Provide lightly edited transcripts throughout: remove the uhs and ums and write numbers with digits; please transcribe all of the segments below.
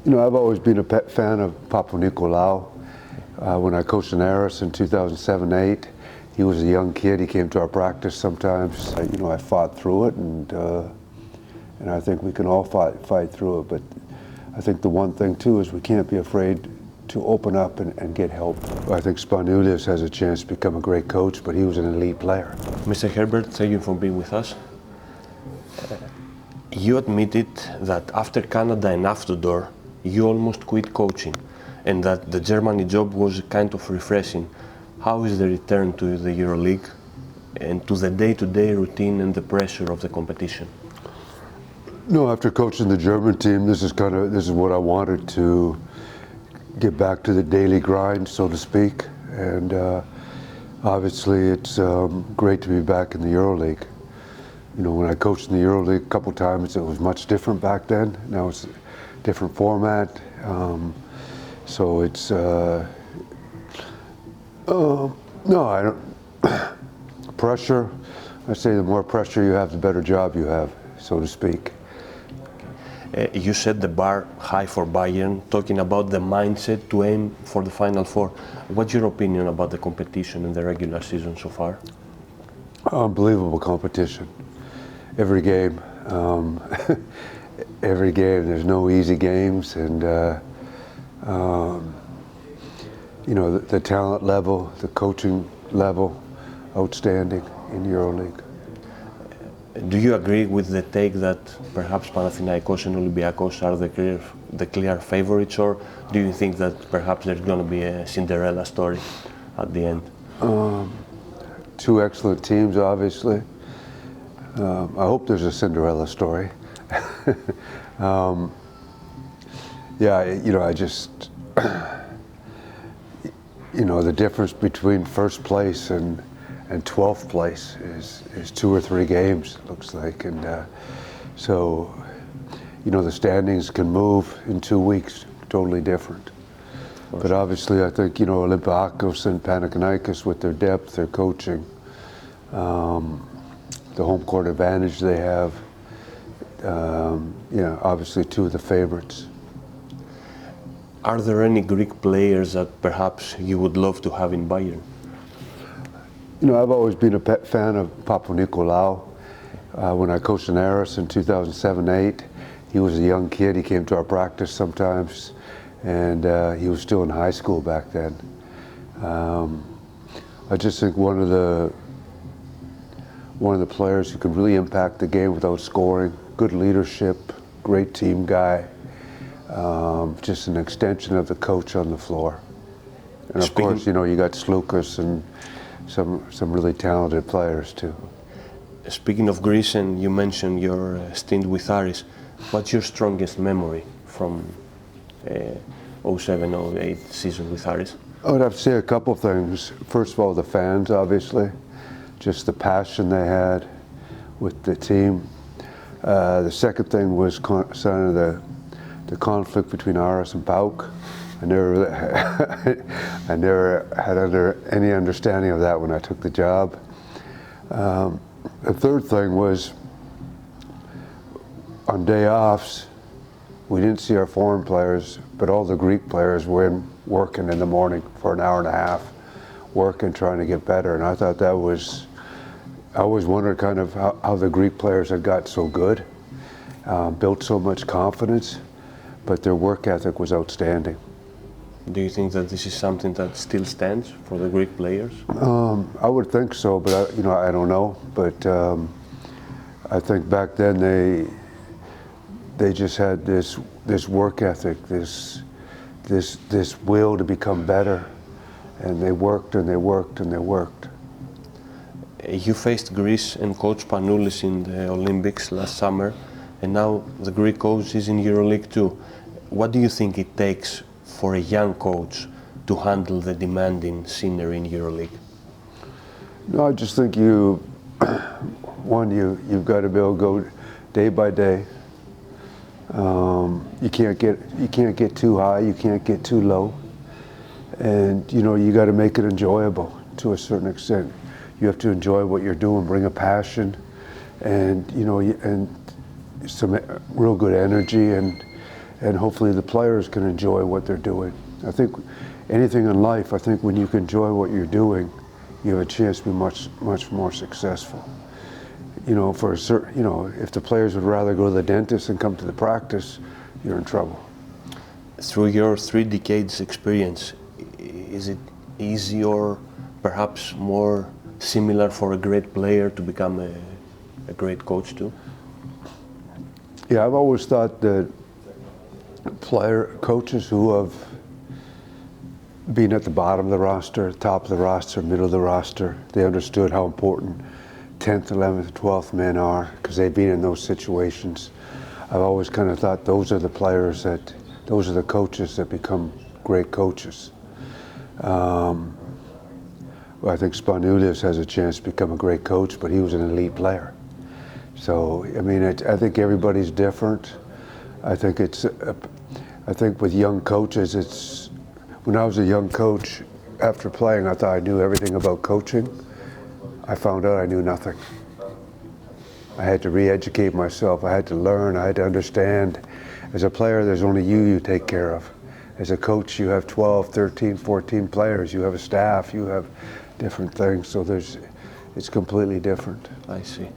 You know, I've always been a fan of Papanikolaou. When I coached in Aris in 2007-8, he was a young kid. He came to our practice sometimes. You know, I fought through it, and I think we can all fight through it. But I think the one thing too is we can't be afraid to open up and get help. I think Spanoulis has a chance to become a great coach, but he was an elite player. Mr. Herbert, thank you for being with us. You admitted that after Canada and After you almost quit coaching, and that the Germany job was kind of refreshing. How is the return to the EuroLeague and to the day-to-day routine and the pressure of the competition? No, after coaching the German team, this is what I wanted, to get back to the daily grind, so to speak. And obviously, it's great to be back in the EuroLeague. You know, when I coached in the EuroLeague a couple times, it was much different back then. Now it's a different format. So it's no, I don't. Pressure. I say the more pressure you have, the better job you have, so to speak. You set the bar high for Bayern, talking about the mindset to aim for the Final Four. What's your opinion about the competition in the regular season so far? Unbelievable competition. Every game. Every game. There's no easy games, and you know, the talent level, the coaching level, outstanding in EuroLeague. Do you agree with the take that perhaps Panathinaikos and Olympiacos are the clear favorites, or do you think that perhaps there's going to be a Cinderella story at the end? Two excellent teams, obviously. I hope there's a Cinderella story. Yeah, you know, I just, you know, the difference between first place and 12th place is 2 or 3 games, looks like. And so, you know, the standings can move in 2 weeks, totally different. But obviously, I think, you know, Olympiacos and Panathinaikos, with their depth, their coaching, the home court advantage they have, you know, obviously 2 of the favorites. Are there any Greek players that perhaps you would love to have in Bayern? You know, I've always been a fan of Papanikolaou. When I coached in Aris in 2007-8, he was a young kid. He came to our practice sometimes, and he was still in high school back then. I just think one of the players who could really impact the game without scoring, good leadership, great team guy. Just an extension of the coach on the floor. And of course, you know, you got Slukas and some really talented players too. Speaking of Greece, and you mentioned your stint with Aris, what's your strongest memory from 07-08 season with Aris? I would have to say a couple of things. First of all, the fans, obviously. Just the passion they had with the team. The second thing was kind of the conflict between Aris and PAOK. I never had any understanding of that when I took the job. The third thing was, on day offs, we didn't see our foreign players, but all the Greek players were in working in the morning for an hour and a half, working, trying to get better. And I thought that was, I always wondered kind of how the Greek players had got so good, built so much confidence, but their work ethic was outstanding. Do you think that this is something that still stands for the Greek players? I would think so, but you know, I don't know. But I think back then they just had this work ethic, this will to become better, and they worked and they worked and they worked. You faced Greece and Coach Spanoulis in the Olympics last summer, and now the Greek coach is in EuroLeague too. What do you think it takes for a young coach to handle the demanding scenery in EuroLeague? No, I just think you've got to be able to go day by day. You can't get too high, you can't get too low, and you know, you got to make it enjoyable to a certain extent. You have to enjoy what you're doing, bring a passion, and you know, and some real good energy, and and hopefully the players can enjoy what they're doing. I think anything in life, I think when you can enjoy what you're doing, you have a chance to be much more successful. You know, for a certain, you know, if the players would rather go to the dentist and come to the practice, you're in trouble. Through your 3 decades experience, is it easy or perhaps more similar for a great player to become a great coach too? Yeah, I've always thought that coaches who have been at the bottom of the roster, top of the roster, middle of the roster, they understood how important 10th, 11th, 12th men are because they've been in those situations. I've always kind of thought those are the coaches that become great coaches. Well, I think Spanulis has a chance to become a great coach, but he was an elite player. So, I mean, I think everybody's different. I think with young coaches, when I was a young coach, after playing, I thought I knew everything about coaching. I found out I knew nothing. I had to re-educate myself. I had to learn. I had to understand. As a player, there's only you take care of. As a coach, you have 12, 13, 14 players. You have a staff. You have different things. So it's completely different. I see.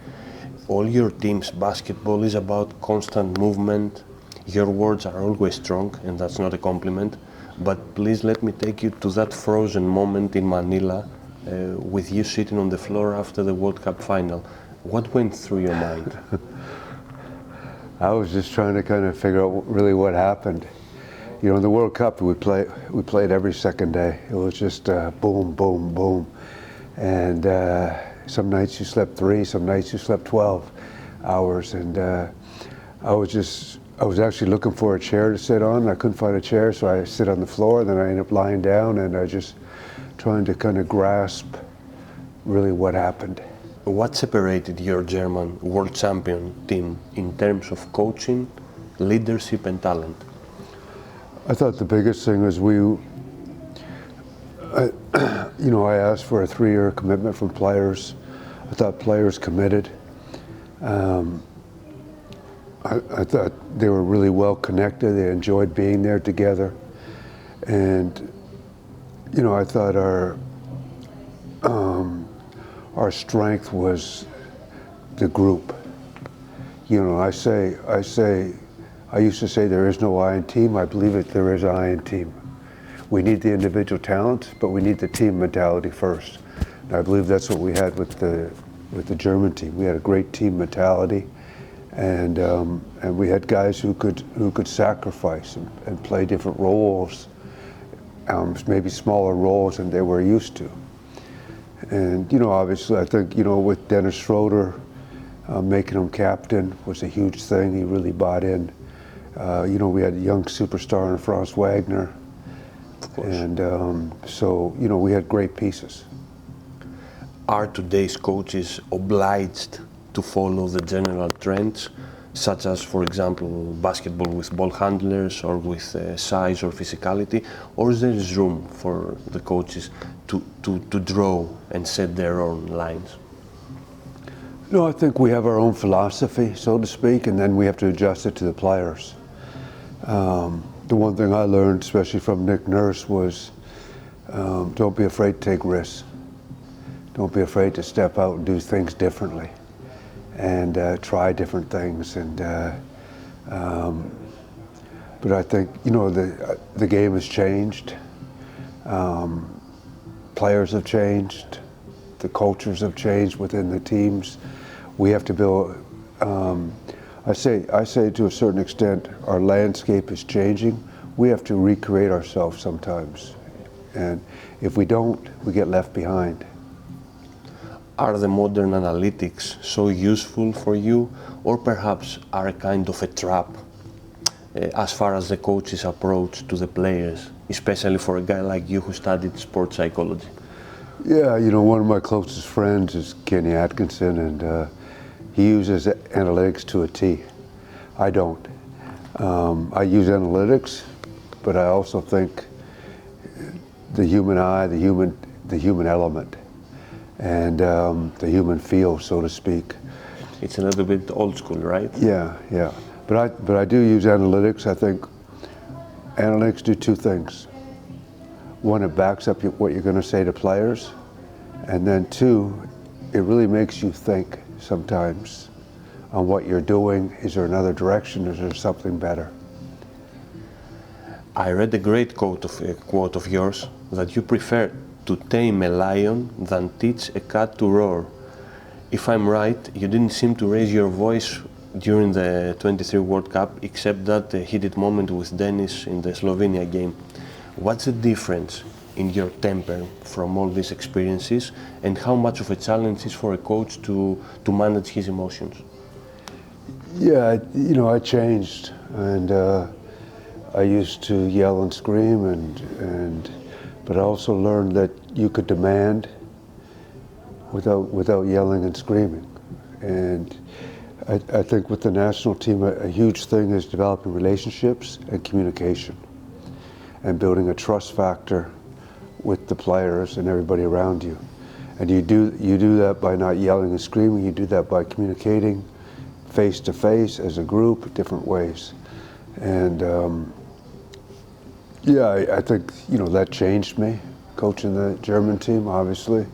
All your team's basketball is about constant movement. Your words are always strong, and that's not a compliment. But please let me take you to that frozen moment in Manila with you sitting on the floor after the World Cup final. What went through your mind? I was just trying to kind of figure out really what happened. You know, in the World Cup, we played every second day. It was just boom, boom, boom. And some nights you slept 3, some nights you slept 12 hours. And I was actually looking for a chair to sit on. I couldn't find a chair, so I sit on the floor, and then I ended up lying down, and I just trying to kind of grasp really what happened. What separated your German world champion team in terms of coaching, leadership and talent? I thought the biggest thing was I asked for a 3-year commitment from players. I thought players committed. I thought they were really well connected. They enjoyed being there together. And, you know, I thought our strength was the group. You know, I used to say there is no I in team. I believe that there is I in team. We need the individual talent, but we need the team mentality first. And I believe that's what we had with the German team. We had a great team mentality, and we had guys who could sacrifice and play different roles, maybe smaller roles than they were used to. And, you know, obviously, I think, you know, with Dennis Schroeder, making him captain was a huge thing. He really bought in. You know, we had a young superstar in Fratz Wagner. And so, you know, we had great pieces. Are today's coaches obliged to follow the general trends, such as, for example, basketball with ball handlers or with size or physicality, or is there room for the coaches to draw and set their own lines? No, I think we have our own philosophy, so to speak, and then we have to adjust it to the players. The one thing I learned, especially from Nick Nurse, was don't be afraid to take risks. Don't be afraid to step out and do things differently and try different things. And but I think, you know, the game has changed. Players have changed. The cultures have changed within the teams. We have to build. I say to a certain extent, our landscape is changing. We have to recreate ourselves sometimes, and if we don't, we get left behind. Are the modern analytics so useful for you, or perhaps are a kind of a trap as far as the coach's approach to the players, especially for a guy like you who studied sports psychology? Yeah, you know, one of my closest friends is Kenny Atkinson, and he uses analytics to a T. I don't. I use analytics, but I also think the human eye, the human element, and the human feel, so to speak. It's a little bit old school, right? Yeah, yeah. But I do use analytics. I think analytics do two things. One, it backs up what you're going to say to players, and then two, it really makes you think sometimes on what you're doing. Is there another direction? Is there something better? I read a great quote of yours that you prefer to tame a lion than teach a cat to roar. If I'm right, you didn't seem to raise your voice during the 23 World Cup, except that heated moment with Dennis in the Slovenia game. What's the difference in your temper from all these experiences, and how much of a challenge is for a coach to manage his emotions? Yeah, you know, I changed, and I used to yell and scream, but I also learned that you could demand without yelling and screaming. And I think with the national team, a huge thing is developing relationships and communication, and building a trust factor with the players and everybody around you. And you do that by not yelling and screaming. You do that by communicating face to face as a group, different ways. And yeah, I think, you know, that changed me, coaching the German team, obviously.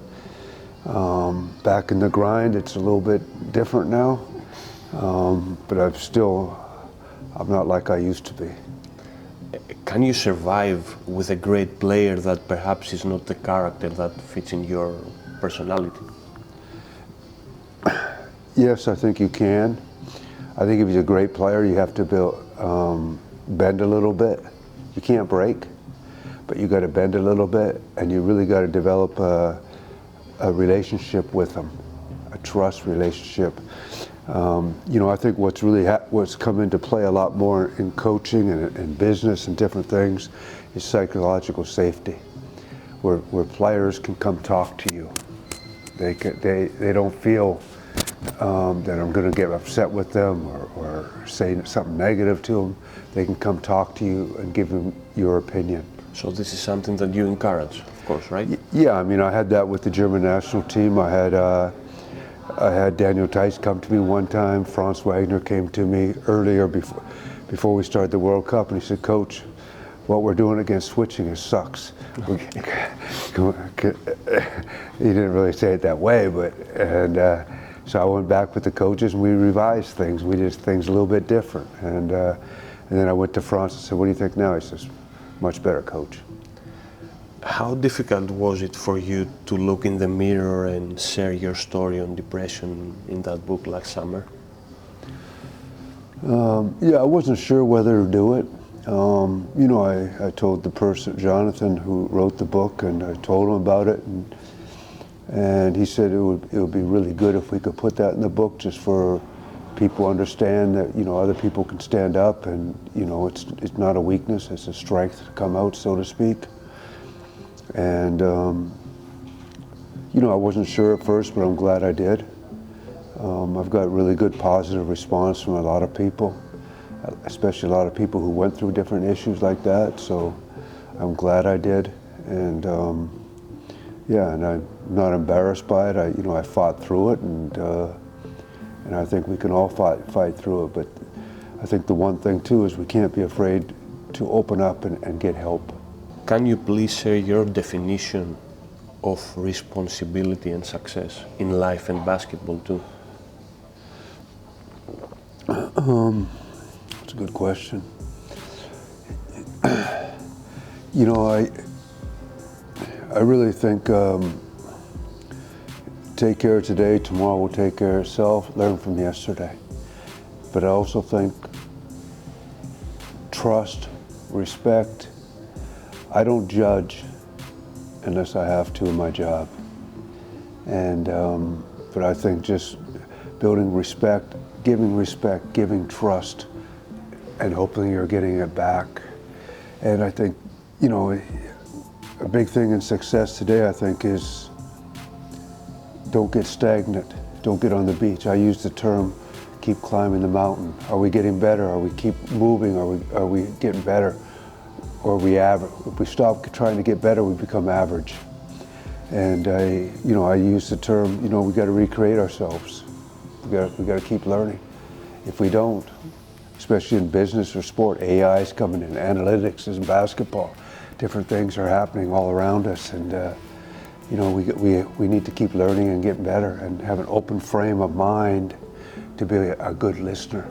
Back in the grind, it's a little bit different now, but I'm not like I used to be. Can you survive with a great player that perhaps is not the character that fits in your personality? Yes, I think you can. I think if he's a great player, you have to bend a little bit. You can't break, but you got to bend a little bit, and you really got to develop a relationship with him, a trust relationship. You know, I think what's come into play a lot more in coaching and business and different things is psychological safety, where players can come talk to you. They don't feel that I'm going to get upset with them or say something negative to them. They can come talk to you and give them your opinion. So this is something that you encourage, of course, right? Yeah, I mean, I had that with the German national team. I had Daniel Theis come to me one time. Frontz Wagner came to me earlier before we started the World Cup, and he said, "Coach, what we're doing against switching sucks." He didn't really say it that way, so I went back with the coaches and we revised things. We did things a little bit different, and then I went to Frontz and said, "What do you think now?" He says, "Much better, coach." How difficult was it for you to look in the mirror and share your story on depression in that book last summer? Yeah, I wasn't sure whether to do it. You know, I told the person, Jonathan, who wrote the book, and I told him about it, and he said it would be really good if we could put that in the book, just for people to understand that, you know, other people can stand up, and, you know, it's not a weakness, it's a strength to come out, so to speak. And, you know, I wasn't sure at first, but I'm glad I did. I've got really good positive response from a lot of people, especially a lot of people who went through different issues like that, so I'm glad I did. And yeah, and I'm not embarrassed by it. I fought through it, and I think we can all fight through it. But I think the one thing too is we can't be afraid to open up and get help. Can you please share your definition of responsibility and success in life and basketball too? That's a good question. You know, I really think take care of today, tomorrow will take care of itself, learn from yesterday. But I also think trust, respect. I don't judge unless I have to in my job. And but I think just building respect, giving trust, and hoping you're getting it back. And I think, you know, a big thing in success today, I think, is don't get stagnant, don't get on the beach. I use the term, keep climbing the mountain. Are we getting better? Are we keep moving? Are we getting better? Or are we average? If we stop trying to get better, we become average. And I use the term, we got to recreate ourselves. We got to keep learning. If we don't, especially in business or sport. AI is coming in, analytics is in basketball. Different things are happening all around us, and you know, we need to keep learning and getting better and have an open frame of mind to be a good listener.